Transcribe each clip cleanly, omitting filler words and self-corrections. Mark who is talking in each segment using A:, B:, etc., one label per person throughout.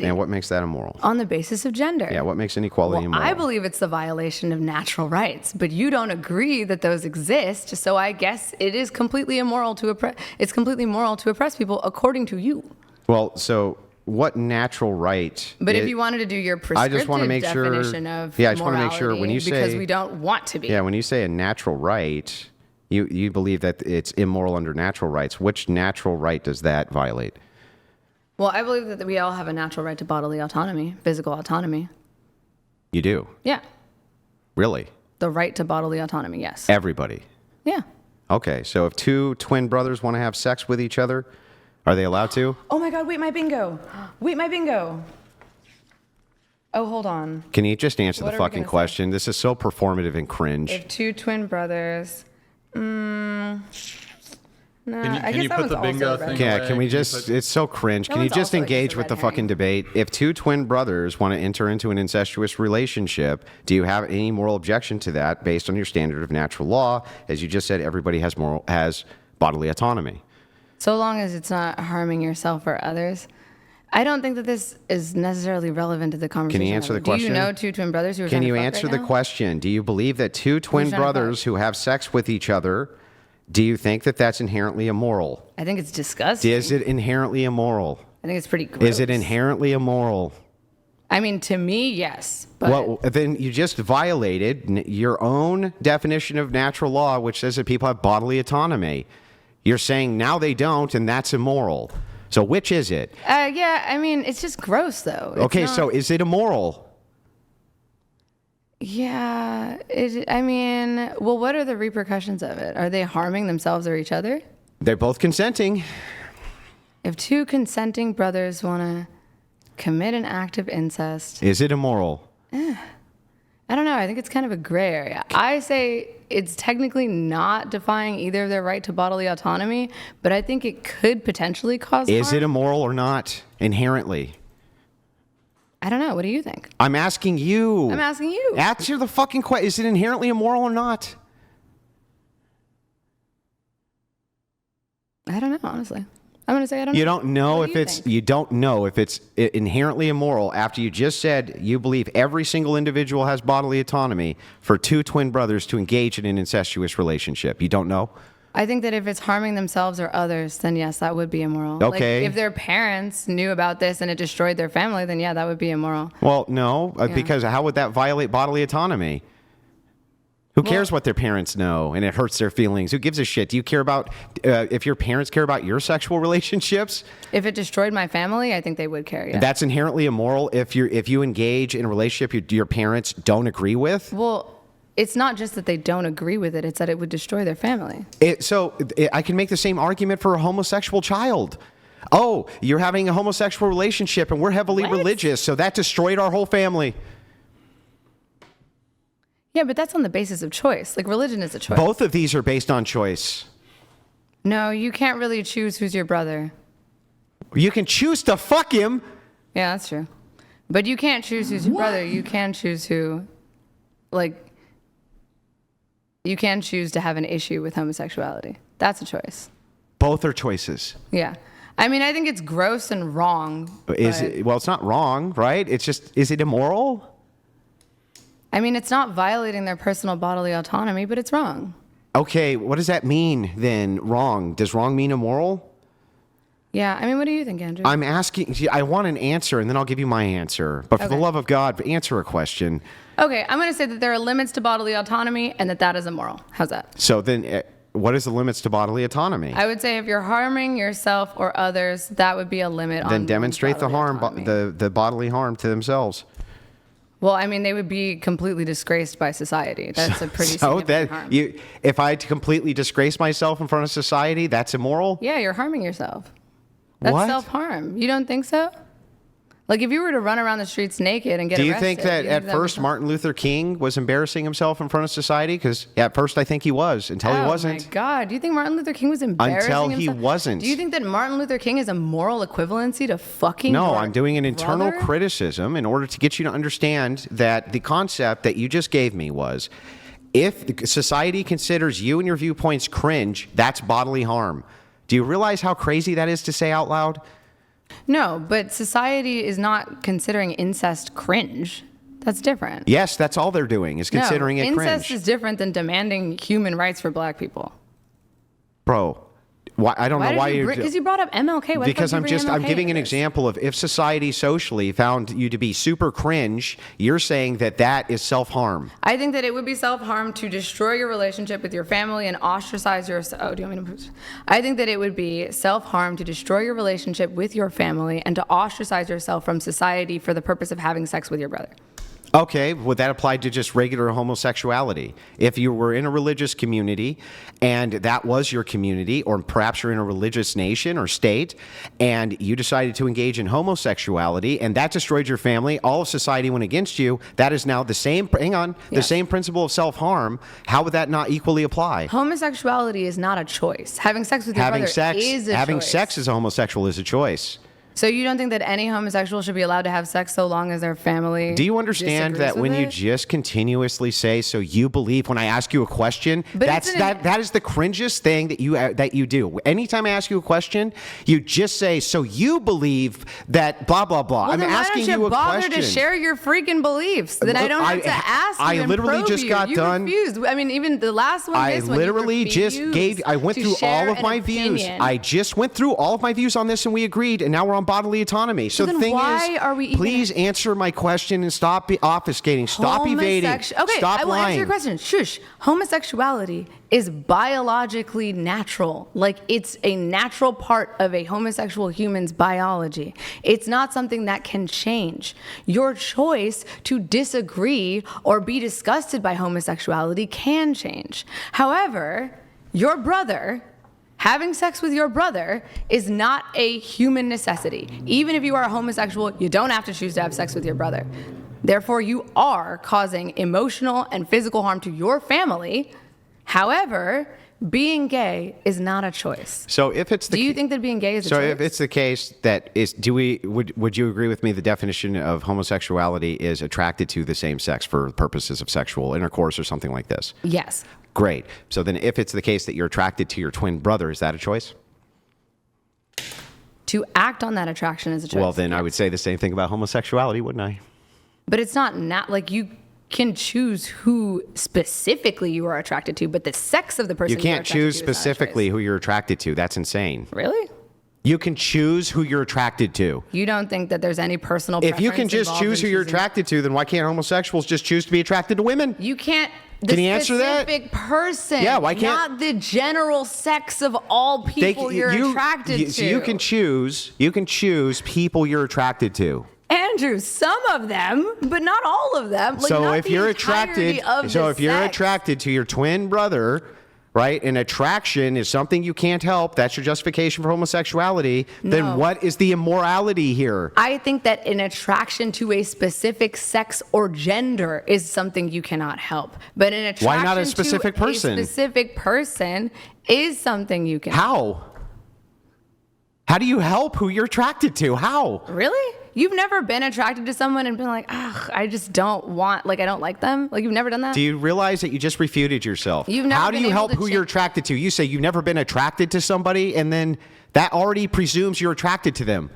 A: inequality.
B: And what makes that immoral?
A: On the basis of gender.
B: Yeah, what makes inequality immoral?
A: I believe it's the violation of natural rights, but you don't agree that those exist, so I guess it is completely immoral to oppress. It's completely moral to oppress people, according to you.
B: Well, so what natural right?
A: But if you wanted to do your prescriptive definition of
B: I just want to make sure when you say,
A: because we don't want to be.
B: Yeah, when you say a natural right, you believe that it's immoral under natural rights. Which natural right does that violate?
A: Well, I believe that we all have a natural right to bodily autonomy, physical autonomy.
B: You do?
A: Yeah.
B: Really?
A: The right to bodily autonomy, yes.
B: Everybody?
A: Yeah.
B: Okay, so if two twin brothers want to have sex with each other, are they allowed to?
A: Oh my God, wait, my bingo. Wait, my bingo. Oh, hold on.
B: Can you just answer
A: What
B: the
A: are we
B: fucking
A: gonna
B: question? This is so performative and cringe.
A: If two twin brothers... no, I
C: Can
A: guess
C: you
A: that
C: put
A: one's
C: the bingo
A: also
C: thing
A: red.
B: Yeah,
C: away?
B: can we
C: Can you
B: just,
C: put-
B: it's so cringe.
A: That
B: Can you
A: one's
B: just
A: also
B: engage
A: just a
B: with the
A: red
B: fucking
A: herring.
B: debate? If two twin brothers want to enter into an incestuous relationship, do you have any moral objection to that based on your standard of natural law? As you just said, everybody has bodily autonomy.
A: So long as it's not harming yourself or others. I don't think that this is necessarily relevant to the conversation.
B: Can you answer the
A: Do
B: question?
A: you know two twin brothers who are
B: Can
A: trying to
B: you
A: fuck
B: answer
A: right
B: the
A: now?
B: question? Do you believe that two twin
A: trying to
B: brothers
A: fuck?
B: who have sex with each other, do you think that that's inherently immoral?
A: I think it's disgusting.
B: Is it inherently immoral?
A: I think it's pretty gross.
B: Is it inherently immoral?
A: I mean, to me, yes. But
B: Well, then you just violated your own definition of natural law, which says that people have bodily autonomy. You're saying now they don't, and that's immoral. So which is it?
A: yeah, I mean, it's just gross, though. It's
B: Okay,
A: not-
B: so is it immoral?
A: Yeah, I mean, well, what are the repercussions of it? Are they harming themselves or each other?
B: They're both consenting.
A: If two consenting brothers want to commit an act of incest,
B: Is it immoral?
A: I don't know. I think it's kind of a gray area. I say it's technically not defying either of their right to bodily autonomy, but I think it could potentially cause
B: Is
A: harm.
B: it immoral or not inherently?
A: I don't know. What do you think?
B: I'm asking you.
A: I'm asking you.
B: Answer the fucking question. Is it inherently immoral or not?
A: I don't know, honestly. I'm going to say I don't know.
B: You don't know
A: What
B: if
A: do you
B: it's
A: think?
B: you don't know if it's inherently immoral after you just said you believe every single individual has bodily autonomy for two twin brothers to engage in an incestuous relationship. You don't know?
A: I think that if it's harming themselves or others, then yes, that would be immoral.
B: Okay.
A: Like if their parents knew about this and it destroyed their family, then yeah, that would be immoral.
B: Well, no,
A: Yeah.
B: because how would that violate bodily autonomy? Who cares what their parents know and it hurts their feelings? Who gives a shit? Do you care about if your parents care about your sexual relationships?
A: If it destroyed my family, I think they would care. Yeah.
B: That's inherently immoral if you engage in a relationship your parents don't agree with.
A: Well, it's not just that they don't agree with it; it's that it would destroy their family.
B: I can make the same argument for a homosexual child. Oh, you're having a homosexual relationship and we're heavily
A: What?
B: religious, so that destroyed our whole family.
A: Yeah, but that's on the basis of choice. Like religion is a choice.
B: Both of these are based on choice.
A: No, you can't really choose who's your brother.
B: You can choose to fuck him.
A: Yeah, that's true. But you can't choose who's your brother. You can choose who, like, you can choose to have an issue with homosexuality. That's a choice.
B: Both are choices.
A: Yeah. I mean, I think it's gross and wrong.
B: Well, it's not wrong, right? It's just, is it immoral?
A: I mean, it's not violating their personal bodily autonomy, but it's wrong.
B: Okay, what does that mean then? Wrong. Does wrong mean immoral?
A: Yeah. I mean, what do you think, Andrew?
B: I'm asking, I want an answer and then I'll give you my answer. But for the
A: Okay.
B: love of God, answer a question.
A: Okay, I'm going to say that there are limits to bodily autonomy and that is immoral. How's that?
B: So then, what is the limits to bodily autonomy?
A: I would say if you're harming yourself or others, that would be a limit on
B: Then demonstrate the
A: bodily
B: harm,
A: autonomy.
B: the bodily harm to themselves.
A: Well, I mean, they would be completely disgraced by society. That's a pretty
B: So
A: significant harm.
B: if I completely disgrace myself in front of society, that's immoral?
A: Yeah, you're harming yourself. That's
B: What?
A: self-harm. You don't think so? Like if you were to run around the streets naked and get
B: Do you
A: arrested.
B: think that
A: do you
B: at
A: think that'd be
B: first
A: fun?
B: Martin Luther King was embarrassing himself in front of society? Because at first I think he was, until he wasn't.
A: Oh my God. Do you think Martin Luther King was embarrassing
B: Until he
A: himself?
B: wasn't.
A: Do you think that Martin Luther King is a moral equivalency to fucking
B: No,
A: your
B: I'm doing an internal
A: brother?
B: criticism in order to get you to understand that the concept that you just gave me was if society considers you and your viewpoints cringe, that's bodily harm. Do you realize how crazy that is to say out loud?
A: No, but society is not considering incest cringe. That's different.
B: Yes, that's all they're doing is considering it
A: incest
B: cringe.
A: is different than demanding human rights for black people.
B: Bro, I don't know why you're...
A: Because you brought up MLK.
B: Because I'm giving an example of if society socially found you to be super cringe, you're saying that is self-harm.
A: I think that it would be self-harm to destroy your relationship with your family and ostracize your... Oh, do you want me to... I think that it would be self-harm to destroy your relationship with your family and to ostracize yourself from society for the purpose of having sex with your brother.
B: Okay, would that apply to just regular homosexuality? If you were in a religious community and that was your community, or perhaps you're in a religious nation or state, and you decided to engage in homosexuality and that destroyed your family, all of society went against you, that is now the same, the same principle of self-harm. How would that not equally apply?
A: Homosexuality is not a choice. Having sex with your brother is a choice.
B: Having sex as a homosexual is a choice.
A: So you don't think that any homosexual should be allowed to have sex so long as their family...
B: Do you understand that when you just continuously say, so you believe when I ask you a question, that is the cringiest thing that you do. Anytime I ask you a question, you just say, so you believe that blah, blah, blah.
A: Well,
B: I'm asking you a question.
A: Why don't you bother to share your freaking beliefs? Then I don't have to ask you
B: I literally just got done.
A: Refused. I mean, even the last one,
B: I literally just gave, I went through all of my views. I just went through all of my views on this and we agreed, and now we're on bodily autonomy. So the thing is, please answer my question and stop obfuscating, stop evading,
A: okay,
B: stop
A: I will
B: lying.
A: Answer your question. Shush. Homosexuality is biologically natural. Like, it's a natural part of a homosexual human's biology. It's not something that can change. Your choice to disagree or be disgusted by homosexuality can change. However, your brother... Having sex with your brother is not a human necessity. Even if you are a homosexual, you don't have to choose to have sex with your brother. Therefore, you are causing emotional and physical harm to your family. However, being gay is not a choice.
B: So if it's the...
A: Do you think that being gay is a choice?
B: So if it's the case that is, would you agree with me the definition of homosexuality is attracted to the same sex for purposes of sexual intercourse or something like this?
A: Yes.
B: Great. So then if it's the case that you're attracted to your twin brother, is that a choice?
A: To act on that attraction is a choice.
B: Well, then I would say the same thing about homosexuality, wouldn't I?
A: But it's not like you can choose who specifically you are attracted to, but the sex of the person
B: you can't choose specifically who you're attracted to. That's insane.
A: Really?
B: You can choose who you're attracted to.
A: You don't think that there's any personal preference?
B: If you can just choose who you're attracted to, then why can't homosexuals just choose to be attracted to women?
A: You can't.
B: Can you answer that?
A: The specific person.
B: Yeah, why can't?
A: Not the general sex of all people you're attracted to.
B: So you can choose people you're attracted to.
A: Andrew, some of them, but not all of them. Like,
B: so if you're attracted to your twin brother, right, and attraction is something you can't help, that's your justification for homosexuality, then what is the immorality here?
A: I think that an attraction to a specific sex or gender is something you cannot help. But an attraction
B: Why not a specific person?
A: A specific person is something you can help.
B: How do you help who you're attracted to? How?
A: Really? You've never been attracted to someone and been like, I just don't want, I don't like them? Like, you've never done that?
B: Do you realize that you just refuted yourself?
A: How
B: do you help who you're attracted to? You say you've never been attracted to somebody, and then that already presumes you're attracted to them.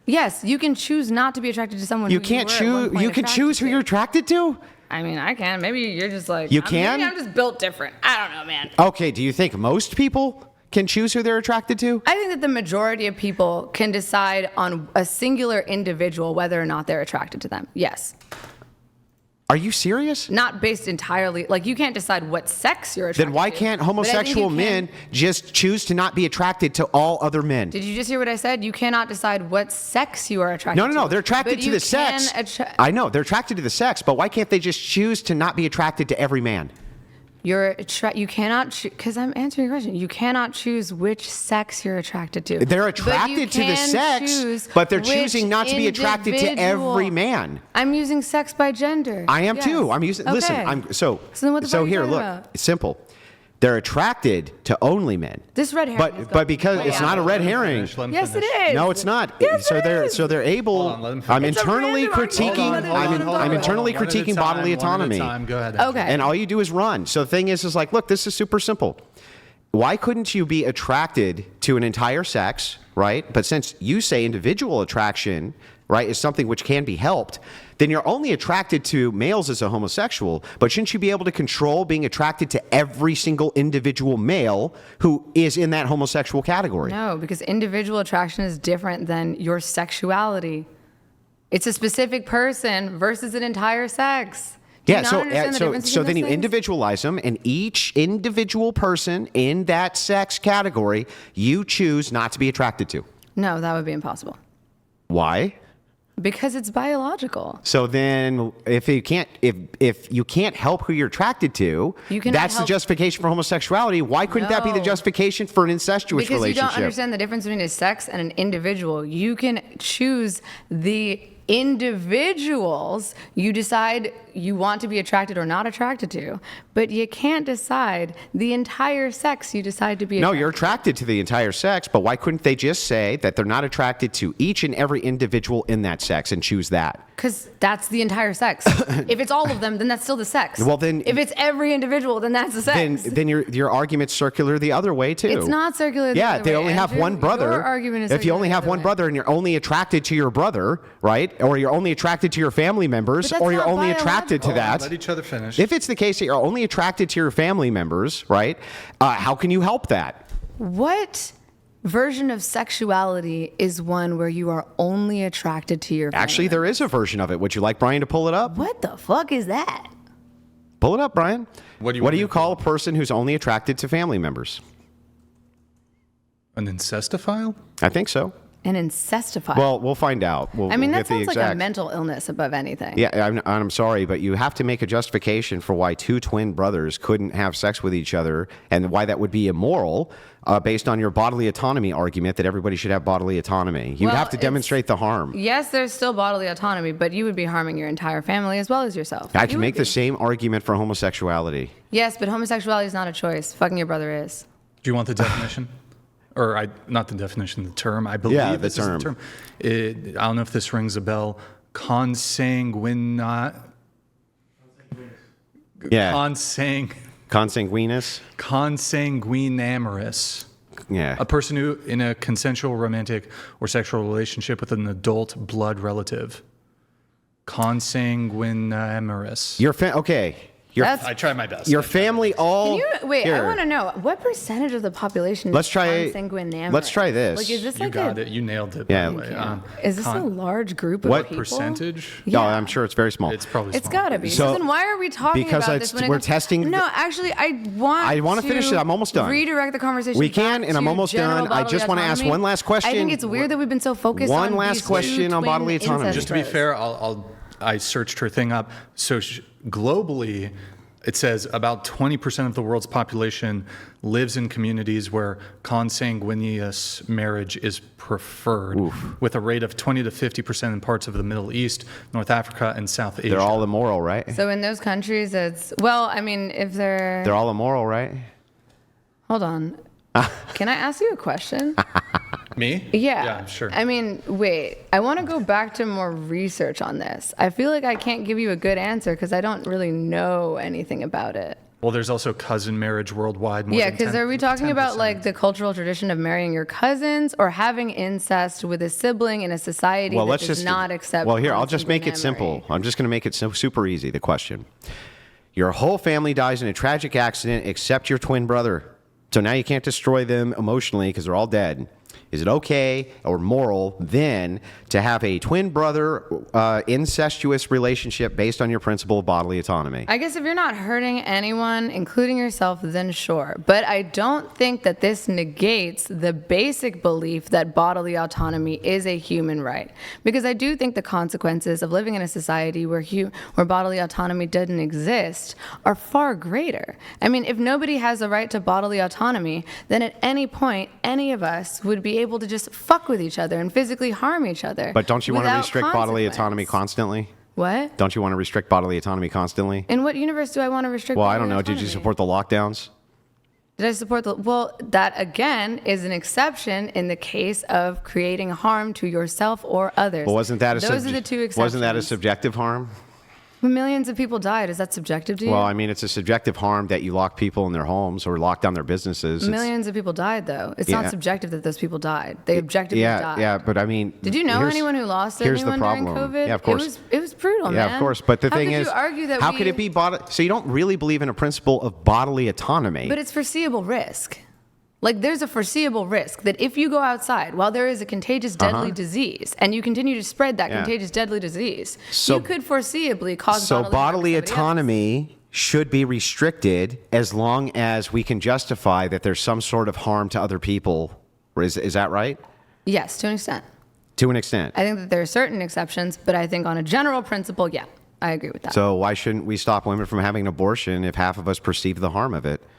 A: Yes, you can choose not to be attracted to someone
B: you can't choose. You can choose who you're attracted to?
A: I mean, I can. Maybe you're just like...
B: You can?
A: Maybe I'm just built different. I don't know, man.
B: Okay, do you think most people can choose who they're attracted to?
A: I think that the majority of people can decide on a singular individual whether or not they're attracted to them. Yes.
B: Are you serious?
A: Not based entirely, you can't decide what sex you're attracted to.
B: Then why can't homosexual men just choose to not be attracted to all other men?
A: Did you just hear what I said? You cannot decide what sex you are attracted to.
B: No, they're attracted to the sex. I know, they're attracted to the sex, but why can't they just choose to not be attracted to every man?
A: You cannot choose, because I'm answering your question. You cannot choose which sex you're attracted to.
B: They're attracted to the sex, but they're choosing not to be attracted to every man.
A: I'm using sex by gender.
B: I am too. I'm using.
A: Okay.
B: Listen.
A: So then what the fuck are you
B: here,
A: talking
B: look.
A: about?
B: It's simple. They're attracted to only men.
A: This red herring.
B: But because it's not a red herring.
A: Yes, it is.
B: No, it's not.
A: Yes,
B: so they're able. I'm internally critiquing. I'm internally critiquing bodily autonomy.
C: Go ahead.
A: Okay.
B: And all you do is run. So the thing is look, this is super simple. Why couldn't you be attracted to an entire sex, right? But since you say individual attraction, right, is something which can be helped, then you're only attracted to males as a homosexual, but shouldn't you be able to control being attracted to every single individual male who is in that homosexual category?
A: No, because individual attraction is different than your sexuality. It's a specific person versus an entire sex. Do you
B: Yeah,
A: not
B: so
A: understand the difference
B: so
A: between
B: then you
A: those things?
B: individualize them, and each individual person in that sex category you choose not to be attracted to.
A: No, that would be impossible.
B: Why?
A: Because it's biological.
B: So then, if you can't help who you're attracted to,
A: You cannot
B: that's the
A: help-
B: justification for homosexuality. Why couldn't that be the
A: No.
B: justification for an incestuous
A: Because you
B: relationship?
A: don't understand the difference between a sex and an individual. You can choose the individuals you decide you want to be attracted or not attracted to, but you can't decide the entire sex you decide to be
B: No,
A: attracted
B: you're attracted to the entire sex, but why couldn't they just say that they're not attracted to each and every individual in that sex and choose that?
A: Because that's the entire sex. If it's all of them, then that's still the sex.
B: Well, then-
A: if it's every individual, then that's the sex.
B: Then your argument's circular the other way too.
A: It's not circular the
B: Yeah,
A: other
B: they
A: way,
B: only have
A: Andrew.
B: one brother.
A: Your argument is
B: if you
A: circular
B: only
A: the
B: have
A: other
B: one
A: way.
B: brother and you're only attracted to your brother, right? Or you're only attracted to your family members,
A: But that's
B: or you're
A: not
B: only attracted to
A: biological.
B: that.
C: Let each other finish.
B: If it's the case that you're only attracted to your family members, right? How can you help that?
A: What version of sexuality is one where you are only attracted to your family
B: Actually, there is a version of it. Would you like Brian to pull it up?
A: What the fuck is that?
B: Pull it up, Brian.
C: What do you want me to
B: call a person who's only attracted to family members?
C: An incestophile?
B: I think so.
A: An incestophile.
B: Well, we'll find out.
A: I mean,
B: we'll
A: that
B: get the
A: sounds like a
B: exact-
A: mental illness above anything.
B: Yeah, I'm sorry, but you have to make a justification for why two twin brothers couldn't have sex with each other and why that would be immoral based on your bodily autonomy argument that everybody should have bodily autonomy. You
A: Well,
B: have to demonstrate the harm.
A: Yes, there's still bodily autonomy, but you would be harming your entire family as well as yourself.
B: I
A: You
B: can
A: would
B: make the
A: be.
B: same argument for homosexuality.
A: Yes, but homosexuality is not a choice. Fucking your brother is.
C: Do you want the definition? Not the definition, the term. I believe
B: Yeah, the
C: this
B: term.
C: is the term. I don't know if this rings a bell. Consanguineous.
B: Yeah. Consanguineous.
C: Consanguinamorous.
B: Yeah.
C: A person who in a consensual romantic or sexual relationship with an adult blood relative. Consanguinamorous.
B: Okay.
A: That's-
C: I tried my best.
B: Your family all.
A: Can you wait? I
B: Here.
A: want to know what percentage of the population
B: Let's
A: is
B: try-
A: consanguinamorous?
B: let's try this.
A: Like, is this
C: You
A: like
C: got
A: a,
C: it. You nailed it.
B: Yeah.
C: By the way.
A: Is this a large group of
B: What
A: people?
C: percentage?
B: No,
A: Yeah.
B: I'm sure it's very small.
C: It's probably
A: It's
C: small.
A: got to be.
B: So-
A: So then why are we talking
B: because
A: about
B: it's-
A: this? When it
B: we're
A: comes-
B: testing
A: No,
B: the-
A: actually, I want
B: to finish it. I'm almost done.
A: Redirect the conversation.
B: We can,
A: back
B: and I'm
A: to
B: almost
A: general
B: done. I
A: bodily
B: just wanna ask
A: autonomy.
B: one last question.
A: I think it's weird that we've been so focused
B: One
A: on
B: last
A: these
B: question
A: two
B: on
A: twin
B: bodily autonomy.
A: incest
C: Just to be
A: bros.
C: fair, I searched her thing up. So globally, it says about 20% of the world's population lives in communities where consanguineous marriage is preferred, with a rate of 20 to 50% in parts of the Middle East, North Africa, and South Asia.
B: They're all immoral, right?
A: So in those countries, it's I mean, if
B: They're all immoral, right?
A: hold on, can I ask you a question?
C: Me?
A: Yeah.
C: Yeah, sure.
A: I mean, wait. I want to go back to more research on this. I feel like I can't give you a good answer because I don't really know anything about it.
C: Well, there's also cousin marriage worldwide. More
A: Yeah,
C: than
A: because
C: 10
A: are we talking about
C: 10%.
A: like the cultural tradition of marrying your cousins or having incest with a sibling in a society
B: Well,
A: that
B: let's
A: does
B: just
A: not accept?
B: Well, here, I'll just make it simple.
A: consanguineamorous?
B: I'm just going to make it super easy. The question: your whole family dies in a tragic accident except your twin brother. So now you can't destroy them emotionally because they're all dead. Is it okay or moral then to have a twin brother incestuous relationship based on your principle of bodily autonomy?
A: I guess if you're not hurting anyone, including yourself, then sure. But I don't think that this negates the basic belief that bodily autonomy is a human right. Because I do think the consequences of living in a society where bodily autonomy doesn't exist are far greater. I mean, if nobody has the right to bodily autonomy, then at any point, any of us would be able to just fuck with each other and physically harm each other.
B: But don't you want to
A: without
B: restrict bodily
A: consequence.
B: autonomy constantly?
A: What?
B: Don't you want to restrict bodily autonomy constantly?
A: In what universe do I want to restrict
B: Well, I
A: bodily
B: don't know. Did you
A: autonomy?
B: support the lockdowns?
A: Did I support well, that again is an exception in the case of creating harm to yourself or others.
B: Well, wasn't that a
A: Those are the two exceptions.
B: Wasn't that a subjective harm?
A: When millions of people died, is that subjective to you?
B: Well, I mean, it's a subjective harm that you lock people in their homes or lock down their businesses.
A: Millions of people died, though. It's
B: Yeah.
A: not subjective that those people died. They objectively died.
B: Yeah, but I mean,
A: Did you know
B: here's-
A: anyone who lost
B: here's the
A: anyone during
B: problem.
A: COVID?
B: Yeah, of course.
A: It was brutal,
B: Yeah,
A: man.
B: of course. But the
A: How
B: thing
A: could
B: is,
A: you argue that
B: how could it be so you don't really believe in a principle of bodily autonomy?
A: But it's foreseeable risk. Like, there's a foreseeable risk that if you go outside while there is a contagious, deadly disease, and you continue to spread that contagious, deadly disease, you could foreseeably cause
B: So bodily
A: harm to somebody else.
B: autonomy should be restricted as long as we can justify that there's some sort of harm to other people. Is that right?
A: Yes, to an extent.
B: To an extent.
A: I think that there are certain exceptions, but I think on a general principle, yeah, I agree with that.
B: So why shouldn't we stop women from having an abortion if half of us perceive the harm of it?